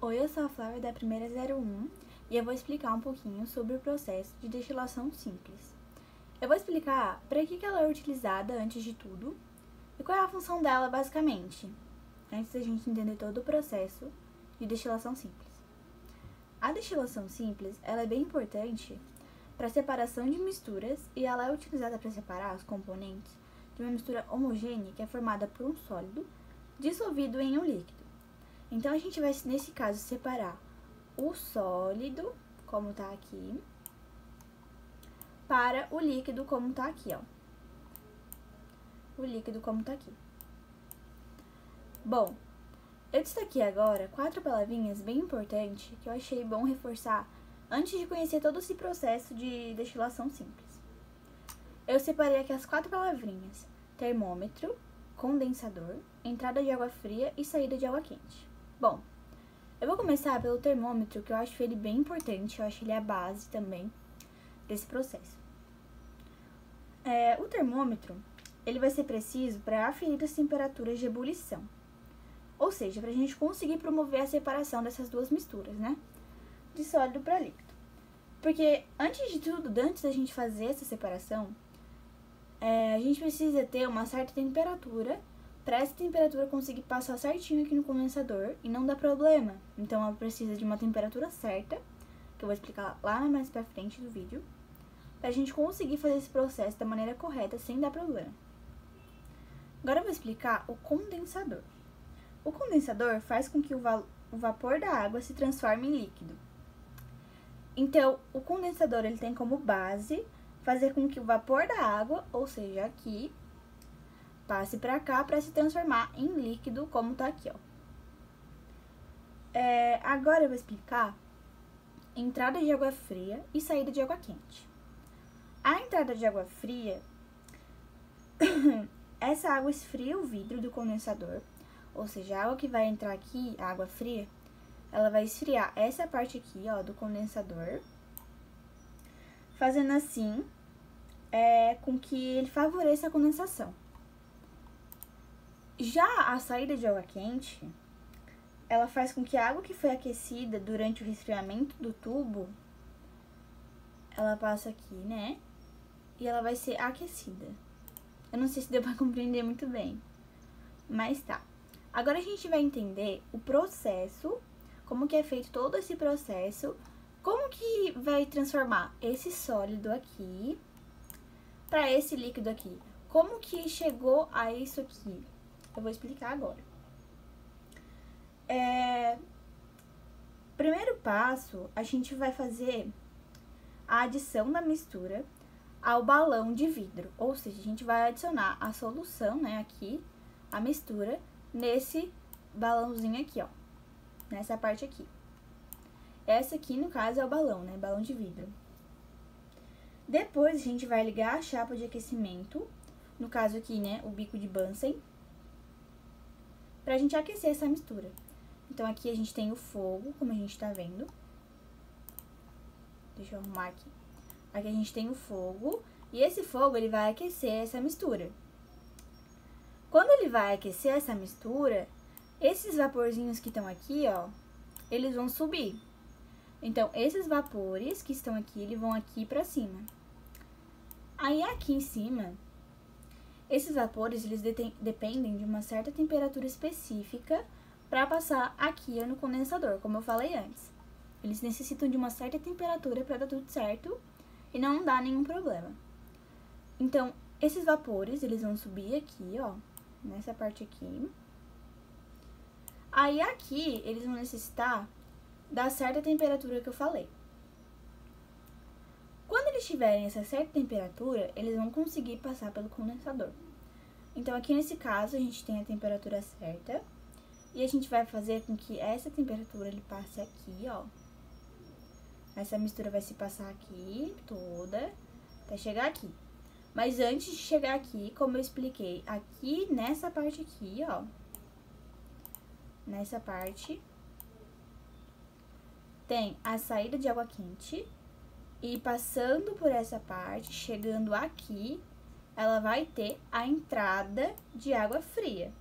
Oi, eu sou a Flávia da primeira 01 e eu vou explicar um pouquinho sobre o processo de destilação simples. Eu vou explicar para que ela é utilizada antes de tudo e qual é a função dela basicamente, antes da gente entender todo o processo de destilação simples. A destilação simples ela é bem importante para a separação de misturas e ela é utilizada para separar os componentes de uma mistura homogênea que é formada por um sólido dissolvido em um líquido. Então, a gente vai, nesse caso, separar o sólido, como tá aqui, para o líquido, como tá aqui, ó. O líquido, como tá aqui. Bom, eu destaquei agora 4 palavrinhas bem importantes que eu achei bom reforçar antes de conhecer todo esse processo de destilação simples. Eu separei aqui as 4 palavrinhas: termômetro, condensador, entrada de água fria e saída de água quente. Bom, eu vou começar pelo termômetro, que eu acho ele bem importante, eu acho ele a base também desse processo. O termômetro, ele vai ser preciso para aferir as temperaturas de ebulição, ou seja, para a gente conseguir promover a separação dessas duas misturas, né, de sólido para líquido. Porque, antes de tudo, antes da gente fazer essa separação, a gente precisa ter uma certa temperatura para essa temperatura conseguir passar certinho aqui no condensador e não dar problema. Então, ela precisa de uma temperatura certa, que eu vou explicar lá mais pra frente do vídeo, pra gente conseguir fazer esse processo da maneira correta, sem dar problema. Agora eu vou explicar o condensador. O condensador faz com que o vapor da água se transforme em líquido. Então, o condensador ele tem como base fazer com que o vapor da água, ou seja, aqui, passe para cá para se transformar em líquido, como tá aqui, ó. Agora eu vou explicar entrada de água fria e saída de água quente. A entrada de água fria, essa água esfria o vidro do condensador, ou seja, a água que vai entrar aqui, a água fria, ela vai esfriar essa parte aqui, ó, do condensador, fazendo assim, com que ele favoreça a condensação. Já a saída de água quente, ela faz com que a água que foi aquecida durante o resfriamento do tubo, ela passa aqui, né? E ela vai ser aquecida. Eu não sei se deu pra compreender muito bem, mas tá. Agora a gente vai entender o processo, como que é feito todo esse processo, como que vai transformar esse sólido aqui para esse líquido aqui. Como que chegou a isso aqui? Eu vou explicar agora. Primeiro passo, a gente vai fazer a adição da mistura ao balão de vidro. Ou seja, a gente vai adicionar a solução, né, aqui, a mistura, nesse balãozinho aqui, ó. Nessa parte aqui. Essa aqui, no caso, é o balão, né, balão de vidro. Depois, a gente vai ligar a chapa de aquecimento, no caso aqui, né, o bico de Bunsen, pra gente aquecer essa mistura. Então, aqui a gente tem o fogo, como a gente tá vendo. Deixa eu arrumar aqui. Aqui a gente tem o fogo, e esse fogo, ele vai aquecer essa mistura. Quando ele vai aquecer essa mistura, esses vaporzinhos que estão aqui, ó, eles vão subir. Então, esses vapores que estão aqui, eles vão aqui pra cima. Aí, aqui em cima, esses vapores, eles dependem de uma certa temperatura específica para passar aqui no condensador, como eu falei antes. Eles necessitam de uma certa temperatura para dar tudo certo e não dar nenhum problema. Então, esses vapores, eles vão subir aqui, ó, nessa parte aqui. Aí, aqui, eles vão necessitar da certa temperatura que eu falei. Quando eles tiverem essa certa temperatura, eles vão conseguir passar pelo condensador. Então, aqui nesse caso, a gente tem a temperatura certa. E a gente vai fazer com que essa temperatura ele passe aqui, ó. Essa mistura vai se passar aqui toda, até chegar aqui. Mas antes de chegar aqui, como eu expliquei, aqui nessa parte aqui, ó. Nessa parte, tem a saída de água quente. E passando por essa parte, chegando aqui, ela vai ter a entrada de água fria.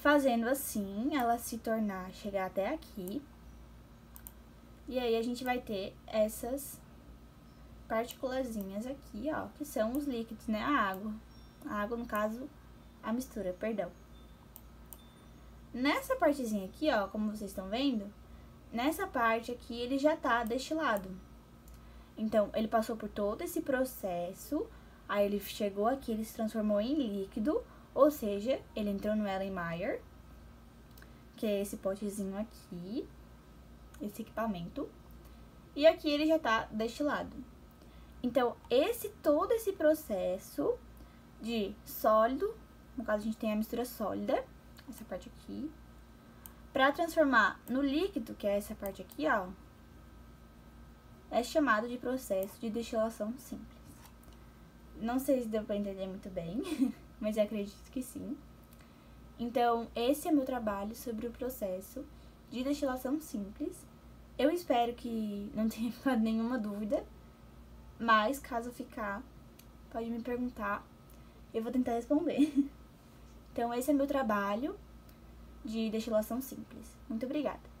Fazendo assim, ela chegar até aqui. E aí, a gente vai ter essas partículazinhas aqui, ó, que são os líquidos, né? A água. A água, no caso, a mistura, perdão. Nessa partezinha aqui, ó, como vocês estão vendo, nessa parte aqui ele já tá destilado. Então, ele passou por todo esse processo, aí ele chegou aqui, ele se transformou em líquido, ou seja, ele entrou no Erlenmeyer, que é esse potezinho aqui, esse equipamento, e aqui ele já tá destilado. Então, todo esse processo de sólido, no caso a gente tem a mistura sólida, essa parte aqui, para transformar no líquido, que é essa parte aqui, ó, é chamado de processo de destilação simples. Não sei se deu para entender muito bem, mas eu acredito que sim. Então, esse é meu trabalho sobre o processo de destilação simples. Eu espero que não tenha ficado nenhuma dúvida, mas caso ficar, pode me perguntar, eu vou tentar responder. Então, esse é meu trabalho de destilação simples. Muito obrigada!